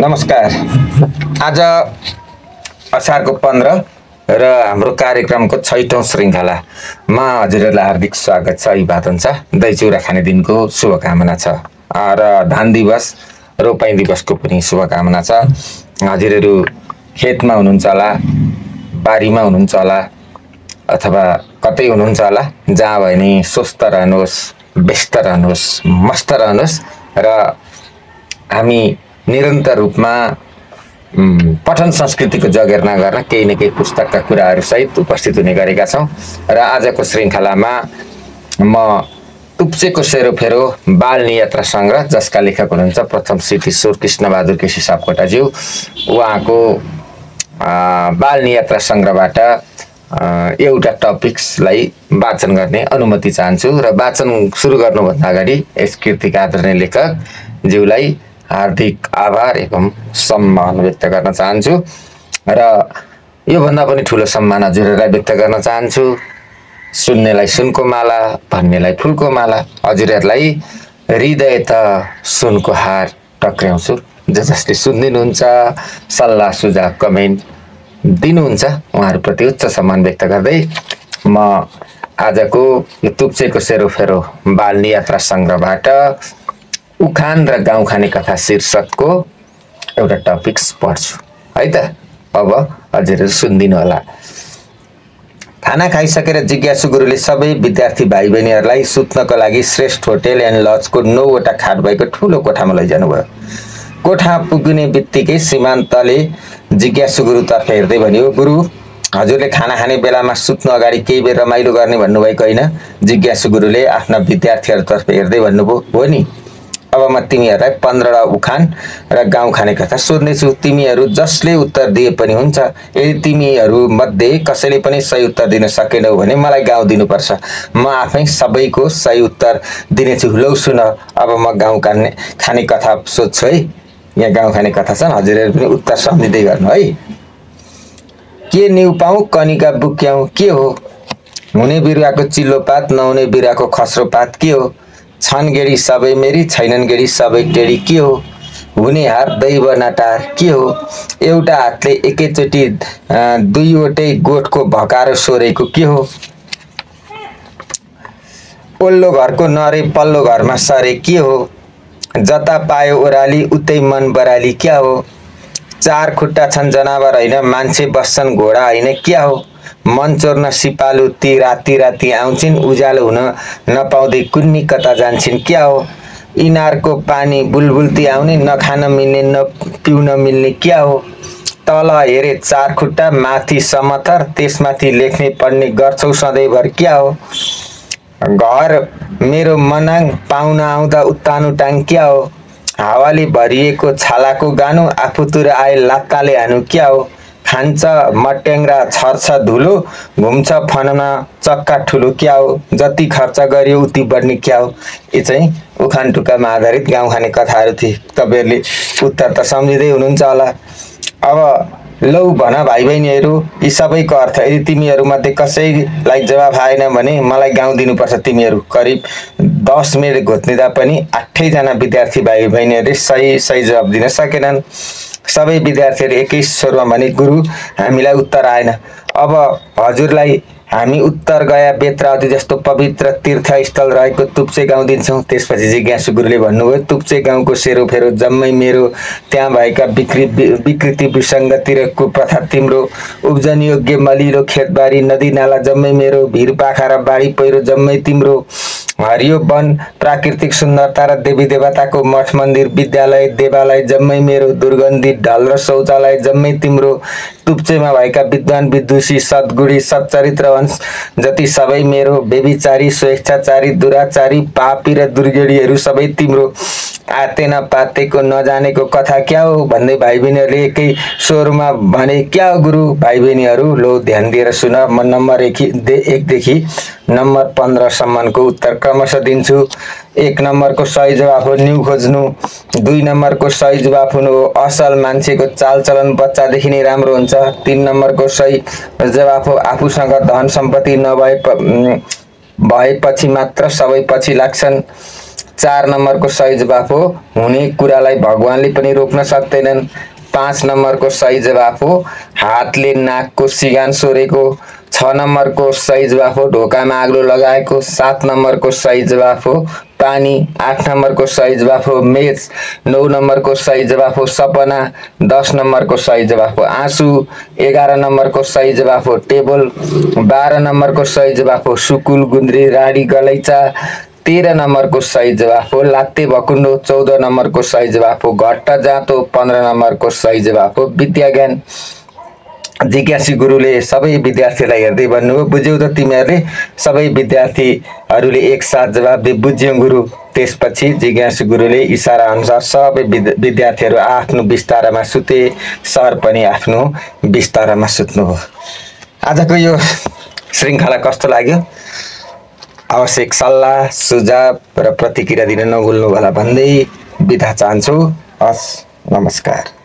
नमस्कार। आज असारको 15 र हाम्रो कार्यक्रमको 6औं श्रृङ्खलामा हजुरहरूलाई हार्दिक स्वागत छ। अभिवादन हुन्छ। दही चिउरा खाने दिनको शुभकामना छ र धान दिवस रोपाई दिवसको पनि शुभकामना छ। हजुरहरू खेतमा हुनुहुन्छ होला, बारीमा हुनुहुन्छ होला अथवा कतै हुनुहुन्छ होला, जहाँ भए नि स्वस्थ रहनुहोस्, व्यस्त रहनुहोस्, मस्त रहनुहोस् र हामी निरन्तर रूपमा पठन संस्कृतिको जगेर्ना गर्न केही न केही पुस्तकका कुराहरू सहित उपस्थित हुने गरेका छौँ र आजको श्रृङ्खलामा म तुप्चेको सेरोफेरो बाल नियात्रा सङ्ग्रह, जसका लेखक हुनुहुन्छ प्रथम श्री किशोर कृष्णबहादुर केसी सापकोटाज्यू, उहाँको बाल नियात्रा सङ्ग्रहबाट एउटा टपिक्सलाई वाचन गर्ने अनुमति चाहन्छु र वाचन सुरु गर्नुभन्दा अगाडि यस कृतिका आदरणीय लेखक ज्यूलाई हार्दिक आभार एवं सम्मान व्यक्त गर्न चाहन्छु र योभन्दा पनि ठुलो सम्मान हजुरहरूलाई व्यक्त गर्न चाहन्छु। सुन्नेलाई सुनको माला, भन्नेलाई फुलको माला, हजुरहरूलाई हृदय त सुनको हार टक्र्याउँछु। जसले सुनिदिनुहुन्छ, सल्लाह सुझाव कमेन्ट दिनुहुन्छ, उहाँहरूप्रति उच्च सम्मान व्यक्त गर्दै म आजको यो तुप्चेको सेरोफेरो बाल नियात्रा सङ्ग्रहबाट उखान र गाउँ खाने कथा शीर्षकको एउटा टपिक्स पढ्छु है त। अब हजुरहरू सुनिदिनु होला। खाना खाइसकेर जिज्ञासु गुरुले सबै विद्यार्थी भाइ बहिनीहरूलाई सुत्नको लागि श्रेष्ठ होटेल एन्ड लजको 9वटा खाट भएको ठुलो कोठामा लैजानुभयो। कोठा पुग्ने बित्तिकै सीमान्तले जिज्ञासु गुरुतर्फ हेर्दै भन्यो, गुरु, हजुरले खाना खाने बेलामा सुत्नु अगाडि केही बेर रमाइलो गर्ने भन्नुभएको होइन? जिज्ञासु गुरुले आफ्ना विद्यार्थीहरूतर्फ हेर्दै भन्नुभयो, हो नि। अब म तिमीहरूलाई 15वटा उखान र गाउँ खाने कथा सोध्नेछु। तिमीहरू जसले उत्तर दिए पनि हुन्छ। यदि तिमीहरू मध्ये कसैले पनि सही उत्तर दिन सकेनौ भने मलाई गाउँ दिनुपर्छ। म आफै सबैको सही उत्तर दिनेछु। लौ सुन, अब म गाउँ खाने कथा सोध्छु है। यहाँ गाउँ खाने कथा छन्, हजुरहरू पनि उत्तर सम्झिँदै गर्नु है। के न्यु पाऊ कनिका बुक्याउ के हो? हुने बिरुवाको चिल्लो पात, नहुने बिरुवाको खस्रो पात के हो? छन् गेडी सबै मेरी, छैनन् गेडी सबै टेडी के हो? हुने हार दैव नटार के हो? एउटा हातले एकैचोटि दुईवटै गोठको भकारो सोरेको के हो? ओल्लो घरको नरे पल्लो घरमा सरे के हो? जता पायो ओराली उतै मन बराली क्या हो? चार खुट्टा छन् जनावर होइन, मान्छे बस्छन् घोडा होइन क्या हो? मन चोर्न सिपालु ती राति राति आउँछिन्, उज्यालो हुन नपाउँदै कुन्नी कता जान्छन् क्या हो? इनारको पानी बुलबुल्ती आउने, नखान मिल्ने न पिउन मिल्ने क्या हो? तल हेरे चार खुट्टा, माथि समथर, त्यसमाथि लेख्ने पढ्ने गर्छौ सधैँभर क्या हो? घर मेरो मनाङ, पाहुना आउँदा उत्तानो टाङ क्या हो? हावाले भरिएको छालाको गानो, आफूतिर आए लात्ताले हानु क्या हो? खान्छ मट्याङ्ग्रा छर्छ धुलो, घुम्छ फनमा चक्का ठुलो क्या हो? जति खर्च गरियो उति बढ्ने क्या हो? यो चाहिँ उखान टुक्कामा आधारित गाउँ खाने कथाहरू थिए। तपाईँहरूले उत्तर त सम्झिँदै हुनुहुन्छ होला। अब लौ भन भाइ बहिनीहरू, यी सबैको अर्थ यदि तिमीहरूमध्ये कसैलाई जवाफ आएन भने मलाई गाउँ दिनुपर्छ। तिमीहरू करिब 10 मिनट घोत्निँदा पनि 8जना विद्यार्थी भाइ बहिनीहरूले सही जवाफ दिन सकेनन्। सबै विद्यार्थीहरू एकै स्वरमा भने, गुरु, हामीलाई उत्तर आएन। अब हजुरलाई हामी उत्तर गया बेत्रावती जस्तो पवित्र तीर्थस्थल रहेको तुप्चे गाउँ दिन्छौँ। त्यसपछि जिज्ञासु गुरुले भन्नुभयो, तुप्चे गाउँको सेरोफेरो जम्मै मेरो, त्यहाँ भएका विकृति विसङ्गति र कुप्रथा तिम्रो, उब्जनी योग्य मलिलो खेतबारी नदी नाला जम्मै मेरो, भिर पाखा र बाढी पहिरो जम्मै तिम्रो, हरियो वन प्राकृतिक सुन्दरता र देवी देवताको मठ मन्दिर विद्यालय देवालय जम्मै मेरो, दुर्गन्धी ढल र शौचालय जम्मै तिम्रो, तुप्चेमा भएका विद्वान विदुषी सद्गुणी सच्चरित्र वंश जति सबै मेरो, बेबिचारी स्वेच्छाचारी दुराचारी पापी र दुर्गेडीहरू सबै तिम्रो, आते नपातेको नजानेको कथा क्या हो? भन्दै भाइ बहिनीहरूले एकै स्वरमा भने, क्या हो गुरु? भाइ बहिनीहरू लो ध्यान दिएर सुन। म नम्बर 1 देखि नम्बर 15 सम्मको उत्तर क्रमशः दिन्छु। 1 नम्बरको सही जवाफ हो न्यु खोज्नु। 2 नम्बरको सही जवाफ हुनु हो असल मान्छेको चालचलन बच्चादेखि नै राम्रो हुन्छ। 3 नम्बरको सही जवाफ हो आफूसँग धन सम्पत्ति भएपछि मात्र सबै पछि लाग्छन्। 4 नम्बरको सही जवाफ हो हुने कुरालाई भगवानले पनि रोक्न सक्दैनन्। 5 नम्बरको सही जवाफ हो हातले नाकको सिगान सोरेको। 6 नम्बरको सही जवाफ हो ढोकामा आगो लगाएको। 7 नम्बरको सही जवाफ हो पानी। 8 नम्बरको सही जवाफ हो मेच। 9 नम्बरको सही जवाफ हो सपना। 10 नम्बरको सही जवाफ हो आँसु। 11 नम्बरको सही जवाफ हो टेबल। 12 नम्बरको सही जवाफ हो सुकुल गुन्द्री राडी गलैचा। 13 नम्बरको सही जवाफ हो लात्ते भकुण्डो। 14 नम्बरको सही जवाफ हो घट्ट जाँतो। 15 नम्बरको सही जवाफ हो विद्या ज्ञान। जिज्ञासी गुरुले सबै विद्यार्थीलाई हेर्दै भन्नुभयो बुझ्यौ त तिमीहरूले? सबै विद्यार्थीहरूले एकसाथ जवाब दिए बुझ्यौ गुरु। त्यसपछि जिज्ञासी गुरुले इसारा अनुसार सबै विद्यार्थीहरू आफ्नो बिस्तारामा सुते। सर पनि आफ्नो बिस्तारामा सुत्नुभयो। आजको यो श्रृङ्खला कस्तो लाग्यो? आवश्यक सल्लाह सुझाव र प्रतिक्रिया दिन नभुल्नु होला भन्दै बिदा चाहन्छु। हस्, नमस्कार।